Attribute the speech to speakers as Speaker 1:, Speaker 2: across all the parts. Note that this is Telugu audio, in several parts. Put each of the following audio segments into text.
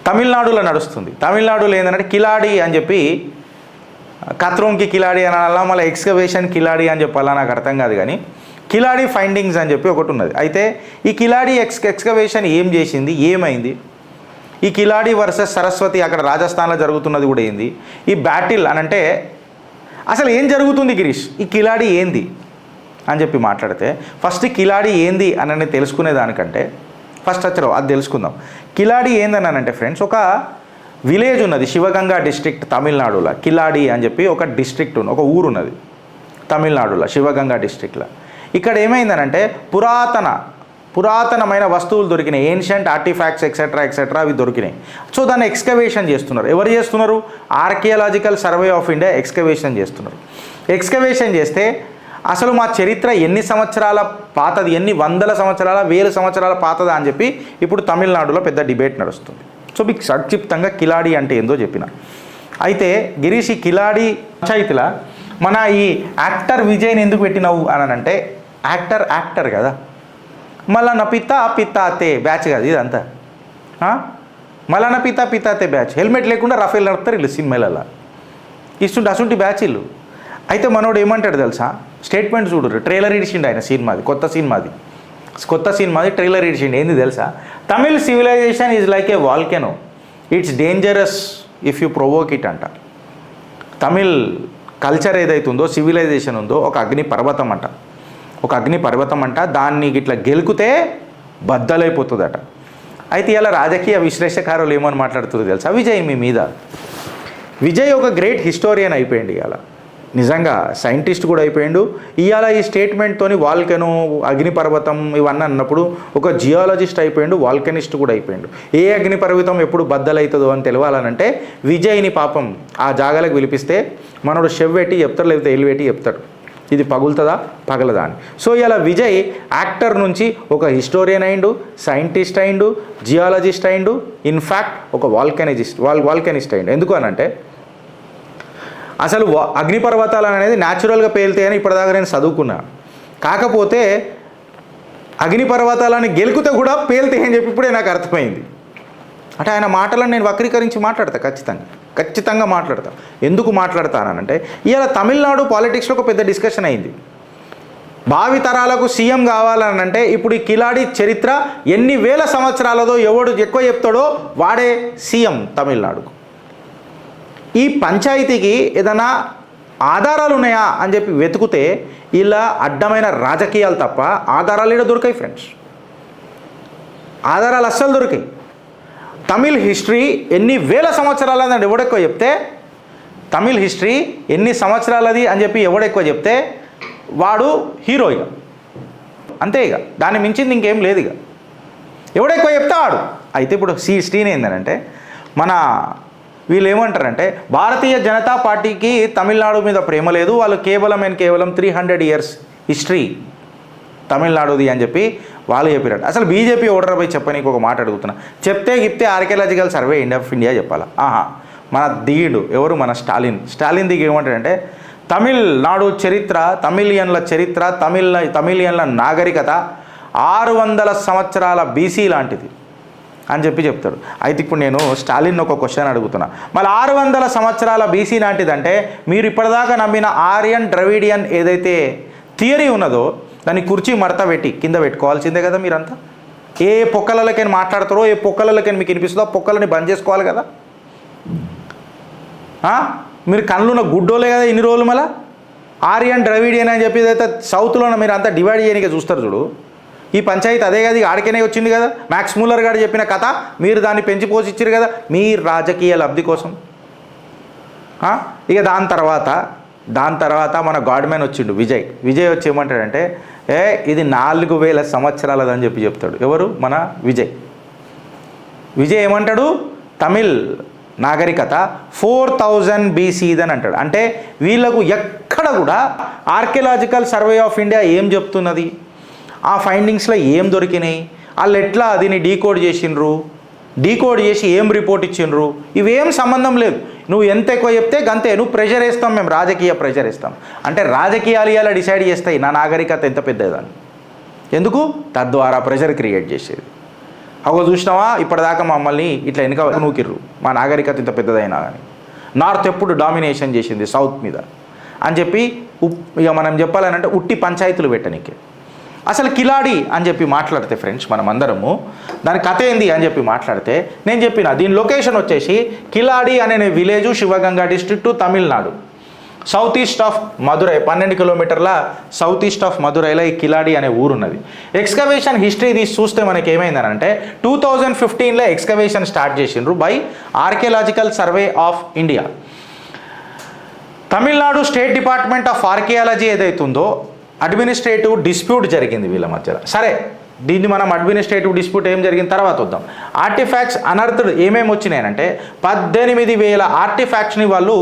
Speaker 1: తమిళనాడులో నడుస్తుంది. తమిళనాడులో ఏంటంటే కిలాడి అని చెప్పి, కత్రోంకి కిలాడి అని అలా, మళ్ళీ ఎక్స్కవేషన్ కిలాడి అని చెప్పాలా నాకు అర్థం కాదు, కానీ కిలాడి ఫైండింగ్స్ అని చెప్పి ఒకటి ఉన్నది. అయితే ఈ కిలాడి ఎక్స్కవేషన్ ఏం చేసింది, ఏమైంది, ఈ కిలాడి వర్సెస్ సరస్వతి అక్కడ రాజస్థాన్లో జరుగుతున్నది కూడా ఏంది, ఈ బ్యాటిల్ అని అంటే అసలు ఏం జరుగుతుంది గిరీష్, ఈ కిలాడి ఏంది అని చెప్పి మాట్లాడితే, ఫస్ట్ కిలాడి ఏంది అని తెలుసుకునే దానికంటే ఫస్ట్ వచ్చారు అది తెలుసుకుందాం. కిలాడి ఏందని అంటే ఫ్రెండ్స్, ఒక విలేజ్ ఉన్నది శివగంగా డిస్ట్రిక్ట్ తమిళనాడులో. కిలాడి అని చెప్పి ఒక డిస్ట్రిక్ట్ ఉన్న ఒక ఊరు ఉన్నది తమిళనాడులో, శివగంగా డిస్ట్రిక్ట్లో. ఇక్కడ ఏమైందనంటే పురాతనమైన వస్తువులు దొరికినాయి, ఏన్షియంట్ ఆర్టిఫాక్ట్స్ ఎక్సెట్రా అవి దొరికినాయి. సో దాన్ని ఎక్స్కవేషన్ చేస్తున్నారు. ఎవరు చేస్తున్నారు? Archaeological survey of India excavation చేస్తున్నారు. ఎక్స్కవేషన్ చేస్తే అసలు మా చరిత్ర ఎన్ని సంవత్సరాల పాతది, ఎన్ని వందల సంవత్సరాల, వేల సంవత్సరాల పాతదా అని చెప్పి ఇప్పుడు తమిళనాడులో పెద్ద డిబేట్ నడుస్తుంది. సో మీకు సంక్షిప్తంగా కిలాడి అంటే ఏందో చెప్పిన. అయితే గిరీష్, ఈ కిలాడి పంచాయతీలో మన ఈ యాక్టర్ విజయ్ని ఎందుకు పెట్టినావు అని అంటే, యాక్టర్ కదా, మళ్ళా నా పితాతే బ్యాచ్ కదా ఇదంతా. మళ్ళా నా పితాతే బ్యాచ్, హెల్మెట్ లేకుండా రఫేల్ నడుపుతారు వీళ్ళు సినిమాలలో, అసుంటి బ్యాచ్ వీళ్ళు. అయితే మనోడు ఏమంటాడు తెలుసా, స్టేట్మెంట్ చూడరు, ట్రైలర్ ఇడిచిండు ఆయన సినిమాది, కొత్త సినిమాది ట్రైలర్ ఇడిచిండు. ఏంది తెలుసా, Tamil civilization is like a volcano, it's dangerous if you provoke it అంట. తమిళ్ కల్చర్ ఏదైతే ఉందో, సివిలైజేషన్ ఉందో, ఒక అగ్ని పర్వతం అంట, దాన్ని ఇట్లా గెలుకుతే బద్దలైపోతుందట. అయితే ఇలా రాజకీయ విశ్లేషకారులు ఏమని మాట్లాడుతుంది తెలుసా, విజయ్ మీ మీద. విజయ్ ఒక గ్రేట్ హిస్టోరియన్ అయిపోయింది ఇవాళ, నిజంగా సైంటిస్ట్ కూడా అయిపోయిండు. ఇవాళ ఈ స్టేట్మెంట్తోని వాల్కెనో, అగ్నిపర్వతం ఇవన్నీ అన్నప్పుడు ఒక జియాలజిస్ట్ అయిపోయిండు, వాల్కెనిస్ట్ కూడా అయిపోయిండు. ఏ అగ్నిపర్వతం ఎప్పుడు బద్దలవుతుందో అని తెలియాలనంటే విజయ్ని పాపం ఆ జాగాలకు పిలిపిస్తే మనోడు షెవ్వెట్టి చెప్తాడు, లేకపోతే ఎలివేటి చెప్తాడు, ఇది పగులుతుందా పగలదా అని. సో ఇలా విజయ్ యాక్టర్ నుంచి ఒక హిస్టోరియన్ అయిండు, సైంటిస్ట్ అయిండు, జియాలజిస్ట్ అయిండు, ఇన్ఫ్యాక్ట్ ఒక వాల్కెనిస్ట్ అయిండు. ఎందుకు అనంటే అసలు అగ్నిపర్వతాలు అనేది న్యాచురల్గా పేలుతాయని ఇప్పటిదాకా నేను చదువుకున్నా. కాకపోతే అగ్నిపర్వతాలని గెలుకుతే కూడా పేలుతాయని చెప్పి ఇప్పుడే నాకు అర్థమైంది. అంటే ఆయన మాటలను నేను వక్రీకరించి మాట్లాడతా, ఖచ్చితంగా మాట్లాడతా. ఎందుకు మాట్లాడతానంటే ఇవాళ తమిళనాడు పాలిటిక్స్లో ఒక పెద్ద డిస్కషన్ అయింది. భావి తరాలకు సీఎం కావాలనంటే ఇప్పుడు ఈ కిలాడి చరిత్ర ఎన్ని వేల సంవత్సరాలదో ఎవడు ఎక్కువ చెప్తాడో వాడే సీఎం తమిళనాడుకు. ఈ పంచాయతీకి ఏదైనా ఆధారాలు ఉన్నాయా అని చెప్పి వెతుకుతే ఇలా అడ్డమైన రాజకీయాలు తప్ప ఆధారాలు ఇక్కడ దొరికాయి ఫ్రెండ్స్, ఆధారాలు అస్సలు దొరికాయి. తమిళ్ హిస్టరీ ఎన్ని వేల సంవత్సరాలది ఎవడెక్కువ చెప్తే, తమిళ్ హిస్టరీ ఎన్ని సంవత్సరాలది అని చెప్పి ఎవడెక్కువ చెప్తే వాడు హీరో ఇక, అంతే ఇక, దాన్ని మించింది ఇంకేం లేదు ఇక, ఎవడెక్కువ చెప్తే వాడు. అయితే ఇప్పుడు హిస్టరీని ఏంటంటే మన వీళ్ళు ఏమంటారంటే భారతీయ జనతా పార్టీకి తమిళనాడు మీద ప్రేమ లేదు, వాళ్ళు కేవలం 300 years హిస్టరీ తమిళనాడుది అని చెప్పి వాళ్ళు చెప్పారట. అసలు బీజేపీ ఓడర్ పోయి చెప్పనీకి ఒక మాట అడుగుతున్నా, చెప్తే ఆర్కియాలజికల్ సర్వే ఆఫ్ ఇండియా చెప్పాలా. మన దిగిడు ఎవరు, మన స్టాలిన్ దిగి ఏమంటాడంటే తమిళనాడు చరిత్ర, తమిళియన్ల చరిత్ర, తమిళియన్ల నాగరికత 600 సంవత్సరాల బీసీ లాంటిది అని చెప్పి చెప్తాడు. అయితే ఇప్పుడు నేను స్టాలిన్ ఒక క్వశ్చన్ అడుగుతున్నా, మళ్ళీ 600 సంవత్సరాల బీసీ లాంటిదంటే మీరు ఇప్పటిదాకా నమ్మిన ఆర్యన్ ద్రవిడియన్ ఏదైతే థియరీ ఉన్నదో దాన్ని కుర్చీ మడత పెట్టి కింద పెట్టుకోవాల్సిందే కదా మీరంతా. ఏ పొక్కలకైనా మాట్లాడతారో, ఏ పొక్కలకైనా మీకు వినిపిస్తుందో పొక్కలని బంద్ చేసుకోవాలి కదా. మీరు కళ్ళున్న గుడ్డోలే కదా ఇన్ని రోజులు. మళ్ళీ ఆర్యన్ ద్రవిడియన్ అని చెప్పి ఏదైతే సౌత్లో మీరు అంతా డివైడ్ చేయడానికి చూస్తారు చూడు, ఈ పంచాయతీ అదే కదా, ఆడికనే వచ్చింది కదా. మ్యాక్స్ మూలర్ గారు చెప్పిన కథ మీరు దాన్ని పెంచి పోషించారు కదా మీ రాజకీయ లబ్ధి కోసం. ఇక దాని తర్వాత మన గాడ్మెన్ వచ్చిండు విజయ్ వచ్చి ఏమంటాడంటే ఇది 4000 సంవత్సరాలదని చెప్పి చెప్తాడు. ఎవరు? మన విజయ్ ఏమంటాడు, తమిళ్ నాగరికత 4000 BC అని అంటాడు. అంటే వీళ్ళకు ఎక్కడ కూడా ఆర్కియలాజికల్ సర్వే ఆఫ్ ఇండియా ఏం చెప్తున్నది, ఆ ఫైండింగ్స్లో ఏం దొరికినాయి, వాళ్ళు ఎట్లా దీన్ని డీకోడ్ చేసి ఏం రిపోర్ట్ ఇచ్చిండ్రు, ఇవేం సంబంధం లేదు. నువ్వు ఎంత ఎక్కువ చెప్తే గంతే, నువ్వు ప్రెషర్ వేస్తాం, మేము రాజకీయ ప్రెషర్ వేస్తాం. అంటే రాజకీయాలు ఇలా డిసైడ్ చేస్తాయి నా నాగరికత ఎంత పెద్దదని. ఎందుకు? తద్వారా ప్రెషర్ క్రియేట్ చేసేది. అగో చూసినావా ఇప్పటిదాకా మమ్మల్ని ఇట్లా వెనుక నూకిర్రు, మా నాగరికత ఇంత పెద్దదైనా కానీ నార్త్ ఎప్పుడు డామినేషన్ చేసింది సౌత్ మీద అని చెప్పి ఇక మనం చెప్పాలనంటే ఉట్టి పంచాయతీలు పెట్టనీకి. అసలు కిలాడి అని చెప్పి మాట్లాడితే ఫ్రెండ్స్ మనం అందరము దాని కథ ఏంది అని చెప్పి మాట్లాడితే నేను చెప్పిన దీని లొకేషన్ వచ్చేసి కిలాడి అనే village Shivaganga district Tamil Nadu, south east of Madurai, 12 కిలోమీటర్ల సౌత్ ఈస్ట్ ఆఫ్ మదురైలో ఈ కిలాడి అనే ఊరున్నది. ఎక్స్కవేషన్ హిస్టరీ తీసి చూస్తే మనకి ఏమైందనంటే 2015లో ఎక్స్కవేషన్ స్టార్ట్ చేసిండ్రు by archaeological survey of India. Tamil Nadu state department of archaeology ఏదైతుందో అడ్మినిస్ట్రేటివ్ డిస్ప్యూట్ జరిగింది వీళ్ళ మధ్యలో. సరే దీన్ని మనం అడ్మినిస్ట్రేటివ్ డిస్ప్యూట్ ఏం జరిగిన తర్వాత వద్దాం. ఆర్టిఫాక్ట్స్ అనర్థడ్ ఏమేమి వచ్చినాయనంటే 18,000 ఆర్టిఫాక్ట్స్ని వాళ్ళు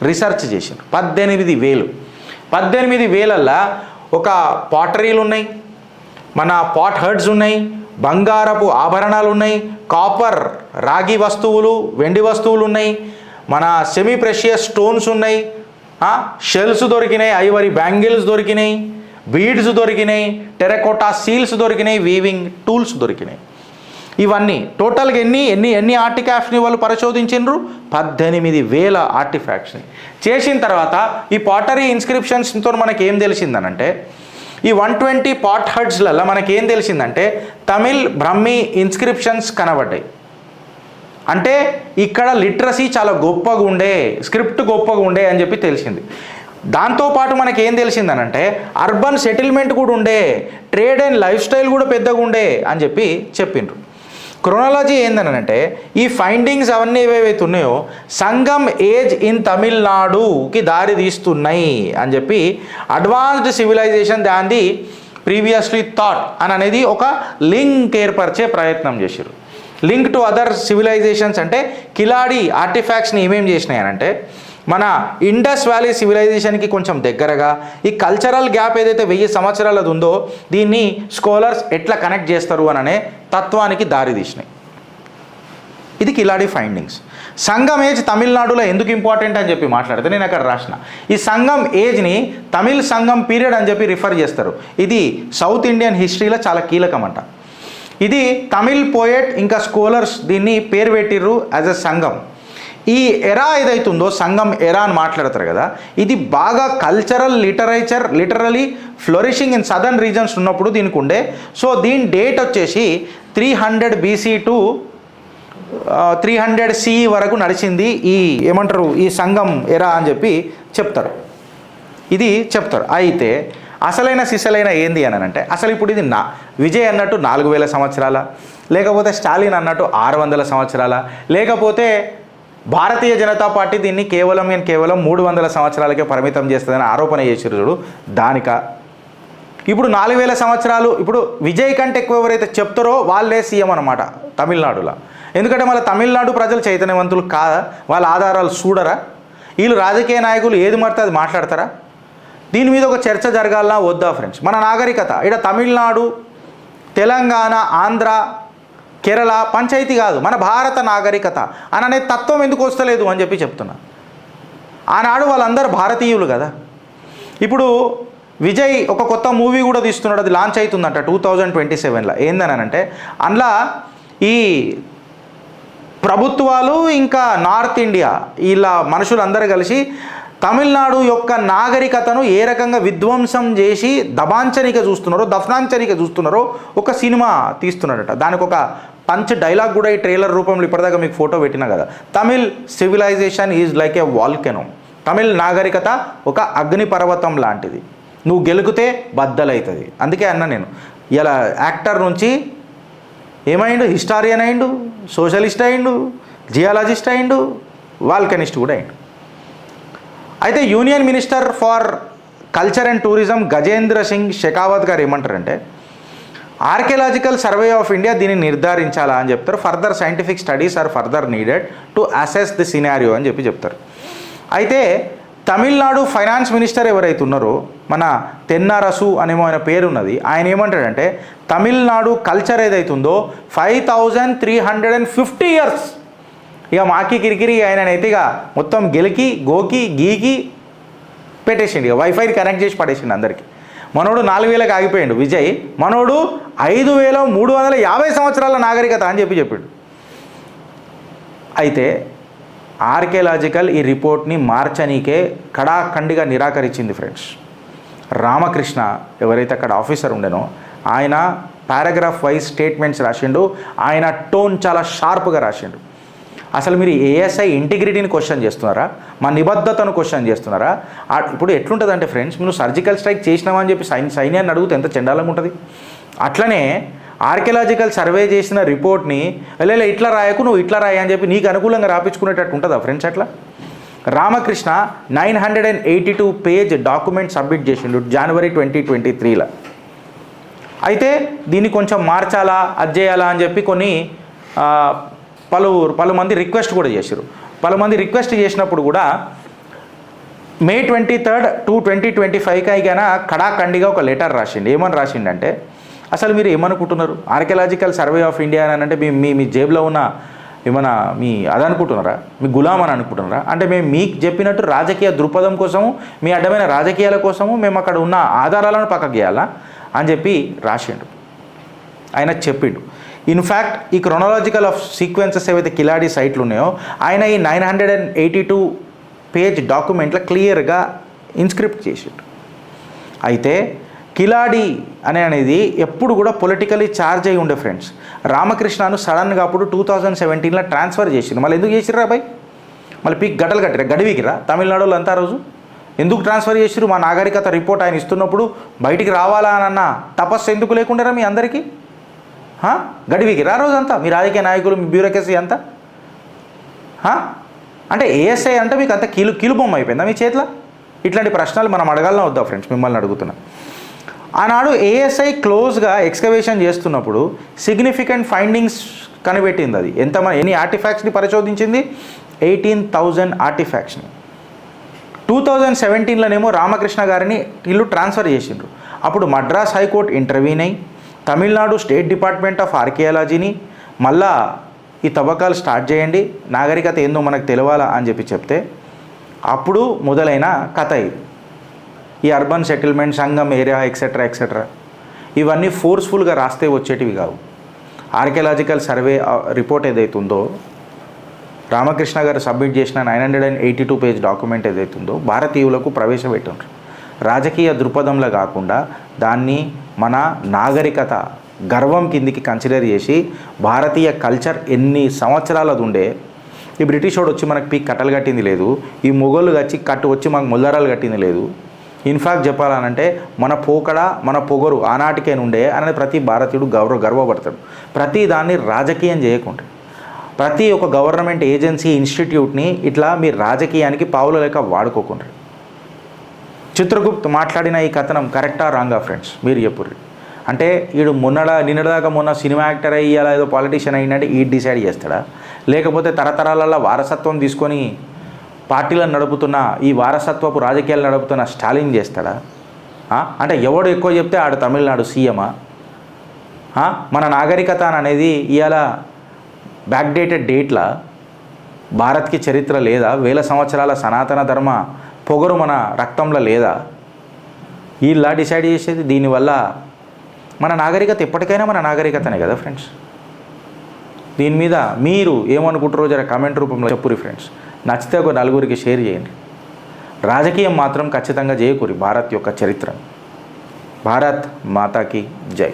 Speaker 1: రీసెర్చ్ చేసిండ్రు. 18,000ల్లో ఒక పాటరీలు ఉన్నాయి, మన పాట్ హర్డ్స్ ఉన్నాయి, బంగారపు ఆభరణాలు ఉన్నాయి, కాపర్ రాగి వస్తువులు, వెండి వస్తువులు ఉన్నాయి, మన సెమీ ప్రెషియస్ స్టోన్స్ ఉన్నాయి, షెల్స్ దొరికినాయి, ఐవరీ బ్యాంగిల్స్ దొరికినాయి, బీడ్స్ దొరికినాయి, టెరకోటా సీల్స్ దొరికినాయి, వీవింగ్ టూల్స్ దొరికినాయి. ఇవన్నీ టోటల్గా ఎన్ని ఆర్టిఫాక్ట్స్ని వాళ్ళు పరిశోధించిండ్రు? 18,000 ఆర్టిఫాక్ట్స్ని చేసిన తర్వాత ఈ పాటరీ ఇన్స్క్రిప్షన్స్తో మనకి ఏం తెలిసిందనంటే ఈ 120 పాట్ హర్డ్స్లలో మనకేం తెలిసిందంటే తమిళ్ బ్రహ్మీ ఇన్స్క్రిప్షన్స్ కనబడ్డాయి. అంటే ఇక్కడ లిటరసీ చాలా గొప్పగా ఉండే, స్క్రిప్ట్ గొప్పగా ఉండే అని చెప్పి తెలిసింది. దాంతోపాటు మనకి ఏం తెలిసిందనంటే అర్బన్ సెటిల్మెంట్ కూడా ఉండే, ట్రేడ్ అండ్ లైఫ్ స్టైల్ కూడా పెద్దగా ఉండే అని చెప్పి చెప్పిండ్రు. క్రోనాలజీ ఏందనంటే ఈ ఫైండింగ్స్ అవన్నీ ఏవేవైతే ఉన్నాయో సంగం ఏజ్ ఇన్ తమిళనాడుకి దారి తీస్తున్నాయి అని చెప్పి advanced civilization than the previously thought అని అనేది ఒక లింక్ ఏర్పరిచే ప్రయత్నం చేశారు. లింక్ టు అదర్ సివిలైజేషన్స్ అంటే కిలాడి ఆర్టిఫాక్ట్స్ని ఏమేమి చేసినాయి అంటే మన ఇండస్ వ్యాలీ సివిలైజేషన్కి కొంచెం దగ్గరగా ఈ కల్చరల్ గ్యాప్ ఏదైతే 1000 సంవత్సరాలది ఉందో దీన్ని స్కాలర్స్ ఎట్లా కనెక్ట్ చేస్తారు అనే తత్వానికి దారి తీసినాయి. ఇది కిలాడి ఫైండింగ్స్. సంగం ఏజ్ తమిళనాడులో ఎందుకు ఇంపార్టెంట్ అని చెప్పి మాట్లాడితే నేను అక్కడ రాసిన ఈ సంగం ఏజ్ని తమిళ్ సంగం పీరియడ్ అని చెప్పి రిఫర్ చేస్తారు. ఇది సౌత్ ఇండియన్ హిస్టరీలో చాలా కీలకం అంట. ఇది తమిళ్ పోయెట్ ఇంకా స్కాలర్స్ దీన్ని పేరు పెట్టిర్రు యాజ్ ఎ సంగం. ఈ ఎరా ఏదైతుందో సంగం ఎరా అని మాట్లాడతారు కదా, ఇది బాగా cultural literally ఫ్లోరిషింగ్ in southern reasons ఉన్నప్పుడు దీనికి ఉండే. సో దీని డేట్ వచ్చేసి 300 BC టు 300 CE వరకు నడిచింది ఈ ఏమంటారు ఈ సంగం ఎరా అని చెప్పి చెప్తారు. ఇది చెప్తారు. అయితే అసలైన సిసలైన ఏంది అని అంటే అసలు ఇప్పుడు ఇది విజయ్ అన్నట్టు 4000 సంవత్సరాల, లేకపోతే స్టాలిన్ అన్నట్టు 600 సంవత్సరాల, లేకపోతే భారతీయ జనతా పార్టీ దీన్ని కేవలం 300 సంవత్సరాలకే పరిమితం చేస్తుందని ఆరోపణ చేసారు చూడు దానిక. ఇప్పుడు 4000 సంవత్సరాలు ఇప్పుడు విజయ్ కంటే ఎక్కువ ఎవరైతే చెప్తారో వాళ్ళే సీఎం అనమాట తమిళనాడులో. ఎందుకంటే మళ్ళీ తమిళనాడు ప్రజలు చైతన్యవంతులు కాదా? వాళ్ళ ఆధారాలు చూడరా? వీళ్ళు రాజకీయ నాయకులు ఏది మడితే అది మాట్లాడతారా? దీని మీద ఒక చర్చ జరగాలన్నా వద్దా ఫ్రెండ్స్? మన నాగరికత ఇక్కడ తమిళనాడు, తెలంగాణ, ఆంధ్ర, కేరళ పంచాయతీ కాదు, మన భారత నాగరికత అనే తత్వం ఎందుకు వస్తలేదు అని చెప్పి చెప్తున్నా. ఆనాడు వాళ్ళందరూ భారతీయులు కదా. ఇప్పుడు విజయ్ ఒక కొత్త మూవీ కూడా తీస్తున్నాడు, అది లాంచ్ అవుతుందంట 2027లో. ఏందనంటే అందులో ఈ ప్రభుత్వాలు ఇంకా నార్త్ ఇండియా ఇలా మనుషులందరూ కలిసి తమిళనాడు యొక్క నాగరికతను ఏ రకంగా విధ్వంసం చేసి దఫనాంచనిక చూస్తున్నారో ఒక సినిమా తీస్తున్నాడట. దానికి ఒక పంచ్ డైలాగ్ కూడా ఈ ట్రైలర్ రూపంలో ఇప్పటిదాకా మీకు ఫోటో పెట్టినా కదా. Tamil civilization is like a volcano. Tamil నాగరికత ఒక అగ్నిపర్వతం లాంటిది, నువ్వు గెలుకుతే బద్దలవుతుంది. అందుకే అన్న నేను ఇలా యాక్టర్ నుంచి ఏమైండు, హిస్టారియన్ అయిండు, సోషలిస్ట్ అయిండు, జియాలజిస్ట్ అయిండు, వాల్కెనిస్ట్ కూడా అయిండు. అయితే union minister for culture and tourism Gajendra Singh Shekhawat గారు ఏమంటారంటే ఆర్కియాలజికల్ సర్వే ఆఫ్ ఇండియా దీన్ని నిర్ధారించాలా అని చెప్తారు. Further scientific studies are further needed to assess the scenario అని చెప్తారు. అయితే తమిళనాడు ఫైనాన్స్ మినిస్టర్ ఎవరైతే ఉన్నారో మన తెన్నారసు అనేమో ఆయన పేరున్నది, ఆయన ఏమంటాడంటే తమిళనాడు కల్చర్ ఏదైతుందో 5350 years ఇక మాకి కిరికిరి ఆయననైతే ఇక మొత్తం గెలికి గోకి గీకి పెట్టేసిండు, ఇక వైఫైని కనెక్ట్ చేసి పడేసిండు అందరికీ. మనోడు 4000కి ఆగిపోయాడు విజయ్, మనోడు 5350 సంవత్సరాల నాగరికత అని చెప్పిండు. అయితే ఆర్కియలాజికల్ ఈ రిపోర్ట్ని మార్చనీకే కడాఖండిగా నిరాకరించింది ఫ్రెండ్స్. రామకృష్ణ ఎవరైతే అక్కడ ఆఫీసర్ ఉండేనో ఆయన పారాగ్రాఫ్ వైజ్ స్టేట్మెంట్స్ రాసిండు. ఆయన టోన్ చాలా షార్ప్గా రాసిండు. అసలు మీరు ఏఎస్ఐ ఇంటిగ్రిటీని క్వశ్చన్ చేస్తున్నారా, మా నిబద్ధతను క్వశ్చన్ చేస్తున్నారా? ఇప్పుడు ఎట్లుంటుందంటే ఫ్రెండ్స్, నువ్వు సర్జికల్ స్ట్రైక్ చేసినావా అని చెప్పి సైన్యాన్ని అడిగితే ఎంత చండాలంగా ఉంటుంది. అట్లనే ఆర్కియలాజికల్ సర్వే చేసిన రిపోర్ట్ని లేదా ఇట్లా రాయకు, నువ్వు ఇట్లా రాయి అని చెప్పి నీకు అనుకూలంగా రాపించుకునేటట్టు ఉంటుందా ఫ్రెండ్స్? అట్లా రామకృష్ణ 982 పేజ్ డాక్యుమెంట్ సబ్మిట్ చేసిండు జనవరి 2023లో. అయితే దీన్ని కొంచెం మార్చాలా, అది చేయాలా అని చెప్పి కొన్ని పలుమంది రిక్వెస్ట్ కూడా చేశారు. పలుమంది రిక్వెస్ట్ చేసినప్పుడు కూడా May 23, 2025కి ఆయన కడాఖండిగా ఒక లెటర్ రాసిండు. ఏమని రాసిండంటే, అసలు మీరు ఏమనుకుంటున్నారు, ఆర్కియలాజికల్ సర్వే ఆఫ్ ఇండియా అని అంటే మీ జేబులో ఉన్న ఏమన్నా మీ అదనుకుంటున్నారా, మీ గులాం అని అనుకుంటున్నారా? అంటే మేము మీకు చెప్పినట్టు రాజకీయ దృక్పథం కోసము, మీ అడ్డమైన రాజకీయాల కోసము మేము అక్కడ ఉన్న ఆధారాలను పక్కకు గీయాలా అని చెప్పి రాసిండు. ఆయన చెప్పిండు. ఇన్ఫ్యాక్ట్ ఈ క్రొనాలజికల్ ఆఫ్ సీక్వెన్సెస్ ఏవైతే కిలాడి సైట్లు ఉన్నాయో ఆయన ఈ 982 పేజ్ డాక్యుమెంట్లో క్లియర్గా ఇన్స్క్రిప్ట్ చేసిండు. అయితే కిలాడి అనేది ఎప్పుడు కూడా పొలిటికలీ ఛార్జ్ అయి ఉండే ఫ్రెండ్స్. రామకృష్ణను సడన్గా అప్పుడు 2017లో ట్రాన్స్ఫర్ చేసిండు. మళ్ళీ ఎందుకు చేసిర్రా అబ్బాయి? మళ్ళీ పీక్ గడ్డలు కట్టిరా, గడివికిరా తమిళనాడులో అంతా రోజు ఎందుకు ట్రాన్స్ఫర్ చేసిరు? మా నాగరికత రిపోర్ట్ ఆయన ఇస్తున్నప్పుడు బయటికి రావాలా అన్న తపస్సు ఎందుకు లేకుండా మీ అందరికీ? గడివికిరా రోజంతా మీ రాజకీయ నాయకులు, మీ బ్యూరోక్రసీ అంతా. అంటే ఏఎస్ఐ అంటే మీకు అంత కీలుబొమ్మ అయిపోయిందా మీ చేతిలో? ఇట్లాంటి ప్రశ్నలు మనం అడగాలని వద్దా ఫ్రెండ్స్? మిమ్మల్ని అడుగుతున్నా. ఆనాడు ఏఎస్ఐ క్లోజ్గా ఎక్స్కవేషన్ చేస్తున్నప్పుడు సిగ్నిఫికెంట్ ఫైండింగ్స్ కనిపెట్టింది. అది ఎన్ని ఆర్టిఫాక్ట్స్ని పరిశోధించింది? 18,000 ఆర్టిఫాక్ట్స్ని. 2017లోనేమో రామకృష్ణ గారిని వీళ్ళు ట్రాన్స్ఫర్ చేసిండ్రు. అప్పుడు మద్రాస్ హైకోర్టు ఇంటర్వ్యూన్ అయ్యి తమిళనాడు స్టేట్ డిపార్ట్మెంట్ ఆఫ్ ఆర్కియాలజీని మళ్ళా ఈ తవ్వకాలు స్టార్ట్ చేయండి, నాగరికత ఏందో మనకు తెలవాలా అని చెప్తే అప్పుడు మొదలైన కథ ఇది. ఈ అర్బన్ సెటిల్మెంట్, సంగం ఏరియా ఎక్సెట్రా ఎక్సెట్రా ఇవన్నీ ఫోర్స్ఫుల్గా రాస్తే వచ్చేటివి కావు. ఆర్కియలాజికల్ సర్వే రిపోర్ట్ ఏదైతుందో రామకృష్ణ గారు సబ్మిట్ చేసిన 982 పేజ్ డాక్యుమెంట్ ఏదైతుందో భారతీయులకు ప్రవేశపెట్టారు. రాజకీయ దృక్పథంలో కాకుండా దాన్ని మన నాగరికత గర్వం కిందికి కన్సిడర్ చేసి భారతీయ కల్చర్ ఎన్ని సంవత్సరాలది ఉండే. ఈ బ్రిటిష్ వాడు వచ్చి మనకు పీక్ కట్టలు కట్టింది లేదు, ఈ మొగోళ్ళు వచ్చి మాకు ముల్దారాలు కట్టింది లేదు. ఇన్ఫ్యాక్ట్ చెప్పాలనంటే మన పోకడ, మన పొగరు ఆనాటికే నుండే అనేది ప్రతి భారతీయుడు గర్వపడతాడు. ప్రతి దాన్ని రాజకీయం చేయకుండా ప్రతి ఒక్క గవర్నమెంట్ ఏజెన్సీ, ఇన్స్టిట్యూట్ని ఇట్లా మీ రాజకీయానికి పావుల లెక్క వాడుకోకుండా. చిత్రగుప్త్ మాట్లాడిన ఈ కథనం కరెక్టా రాంగా ఫ్రెండ్స్? మీరు చెప్పుర్రి. అంటే వీడు నిన్నదాకా మొన్న సినిమా యాక్టర్ అయ్యాలా ఏదో పాలిటీషియన్ అయ్యిందంటే ఈ డిసైడ్ చేస్తాడా? లేకపోతే తరతరాలలో వారసత్వం తీసుకొని పార్టీలను నడుపుతున్న ఈ వారసత్వపు రాజకీయాలు నడుపుతున్న స్టాలిన్ చేస్తాడా? అంటే ఎవడు ఎక్కువ చెప్తే ఆడు తమిళనాడు సీఎమా? మన నాగరికత అనేది ఇవాళ బ్యాక్డేటెడ్ డేట్లా భారత్కి చరిత్ర లేదా? 1000 సంవత్సరాల సనాతన ధర్మ పొగరు మన రక్తంలో లేదా? ఇలా డిసైడ్ చేసేది. దీనివల్ల మన నాగరికత ఎప్పటికైనా మన నాగరికతనే కదా ఫ్రెండ్స్. దీని మీద మీరు ఏమనుకుంటారో జర కామెంట్ రూపంలో చెప్పురి ఫ్రెండ్స్. నచ్చితే ఒక నలుగురికి షేర్ చేయండి. రాజకీయం మాత్రం ఖచ్చితంగా చేయకూరి భారత్ యొక్క చరిత్ర. భారత్ మాతాకి జై.